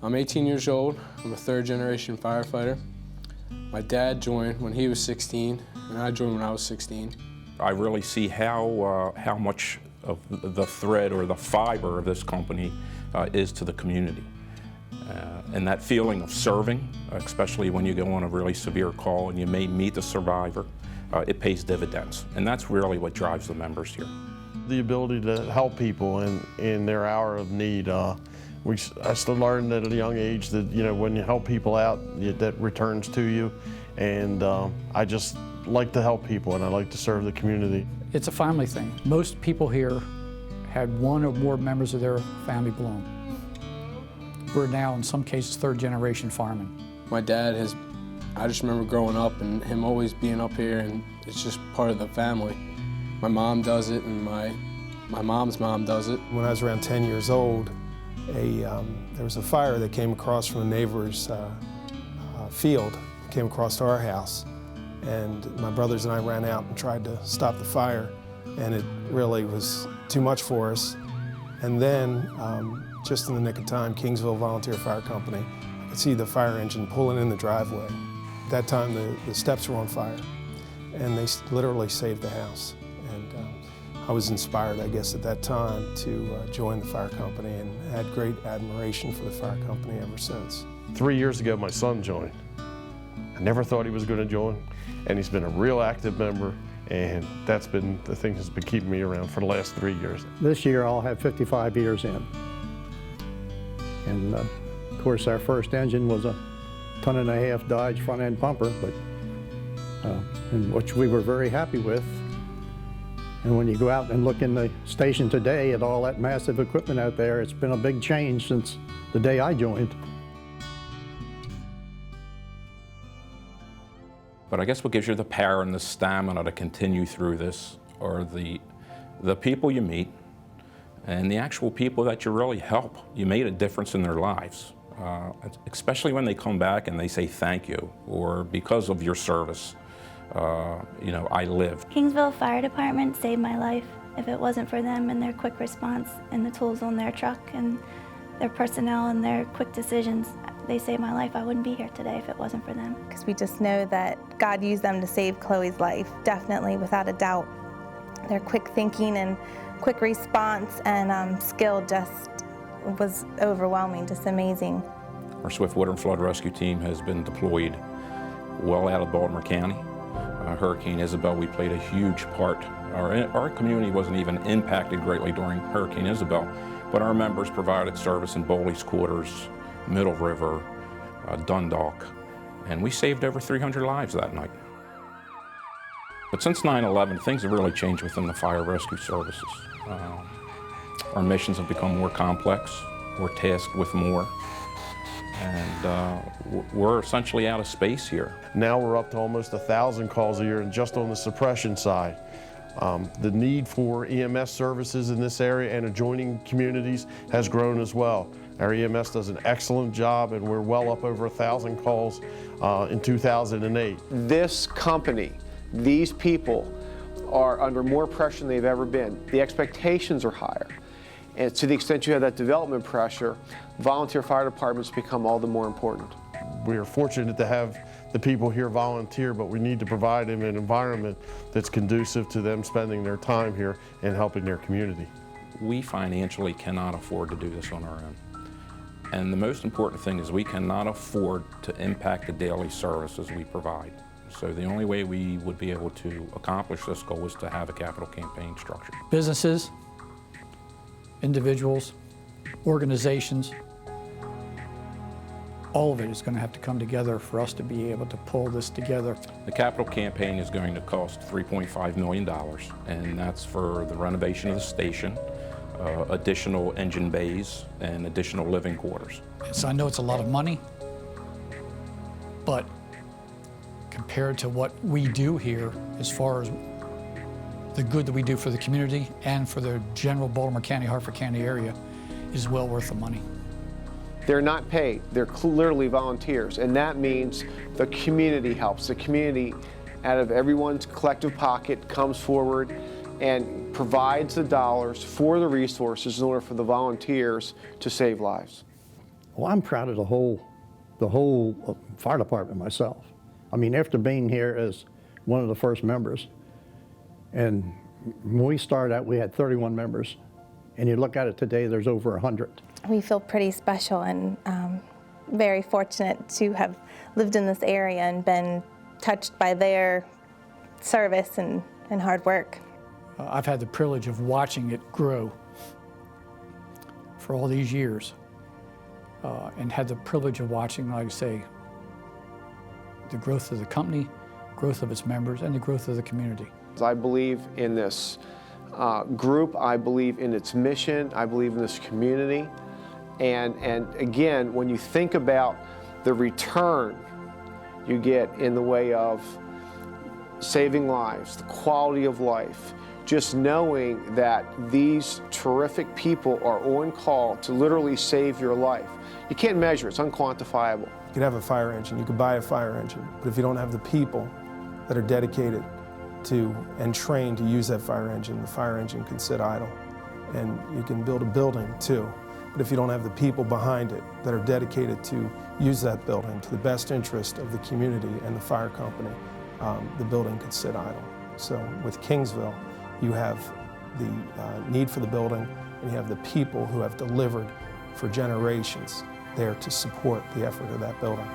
I'm 18 years old. I'm a third-generation firefighter. My dad joined when he was 16, and I joined when I was 16. I really see how much of the thread or the fiber of this company is to the community. And that feeling of serving, especially when you go on a really severe call and you may meet the survivor, it pays dividends. And that's really what drives the members here. The ability to help people in their hour of need. I still learned at a young age that, you know, when you help people out, that returns to you. And I just like to help people, and I like to serve the community. It's a family thing. Most people here had one or more members of their family belong. We're now, in some cases, third-generation firemen. My dad I just remember growing up and him always being up here, and it's just part of the family. My mom does it, and my mom's mom does it. When I was around 10 years old, there was a fire that came across from a neighbor's field, came across to our house. And my brothers and I ran out and tried to stop the fire, and it really was too much for us. And then, just in the nick of time, Kingsville Volunteer Fire Company, I could see the fire engine pulling in the driveway. At that time, the steps were on fire, and they literally saved the house. And I was inspired, I guess, at that time to join the fire company, and had great admiration for the fire company ever since. 3 years ago, my son joined. I never thought he was going to join, and he's been a real active member, and that's been the thing that's been keeping me around for the last 3 years. This year I'll have 55 years in. And of course our first engine was a 1.5-ton Dodge front-end pumper, but and which we were very happy with. And when you go out and look in the station today at all that massive equipment out there, it's been a big change since the day I joined. But I guess what gives you the power and the stamina to continue through this are the people you meet and the actual people that you really help. You made a difference in their lives, especially when they come back and they say thank you, or because of your service, you know, I lived. Kingsville Fire Department saved my life. If it wasn't for them and their quick response and the tools on their truck and their personnel and their quick decisions, they saved my life. I wouldn't be here today if it wasn't for them. Because we just know that God used them to save Chloe's life, definitely, without a doubt. Their quick thinking and quick response and skill just was overwhelming, just amazing. Our Swift Water and Flood Rescue Team has been deployed well out of Baltimore County. Hurricane Isabel, we played a huge part. Our community wasn't even impacted greatly during Hurricane Isabel, but our members provided service in Bowley's Quarters, Middle River, Dundalk, and we saved over 300 lives that night. But since 9/11, things have really changed within the fire rescue services. Our missions have become more complex. We're tasked with more, and we're essentially out of space here. Now we're up to almost 1,000 calls a year, and just on the suppression side. The need for EMS services in this area and adjoining communities has grown as well. Our EMS does an excellent job, and we're well up over 1,000 calls in 2008. This company, these people are under more pressure than they've ever been. The expectations are higher. And to the extent you have that development pressure, volunteer fire departments become all the more important. We are fortunate to have the people here volunteer, but we need to provide them an environment that's conducive to them spending their time here and helping their community. We financially cannot afford to do this on our own. And the most important thing is we cannot afford to impact the daily services we provide. So the only way we would be able to accomplish this goal is to have a capital campaign structure. Businesses, individuals, organizations, all of it is going to have to come together for us to be able to pull this together. The capital campaign is going to cost $3.5 million, and that's for the renovation of the station, additional engine bays, and additional living quarters. So I know it's a lot of money, but compared to what we do here, as far as the good that we do for the community and for the general Baltimore County, Harford County area, is well worth the money. They're not paid, they're literally volunteers, and that means the community helps. The community, out of everyone's collective pocket, comes forward and provides the dollars for the resources in order for the volunteers to save lives. Well, I'm proud of the whole fire department myself. I mean, after being here as one of the first members, and when we started out, we had 31 members, and you look at it today, there's over 100. We feel pretty special and very fortunate to have lived in this area and been touched by their service and hard work. I've had the privilege of watching it grow for all these years, and had the privilege of watching, like I say, the growth of the company, growth of its members, and the growth of the community. I believe in this group, I believe in its mission, I believe in this community, and again, when you think about the return you get in the way of saving lives, the quality of life, just knowing that these terrific people are on call to literally save your life. You can't measure it, it's unquantifiable. You could have a fire engine, you could buy a fire engine, but if you don't have the people that are dedicated to and trained to use that fire engine, the fire engine can sit idle. And you can build a building too, but if you don't have the people behind it that are dedicated to use that building to the best interest of the community and the fire company, the building could sit idle. So with Kingsville, you have the need for the building, and you have the people who have delivered for generations there to support the effort of that building.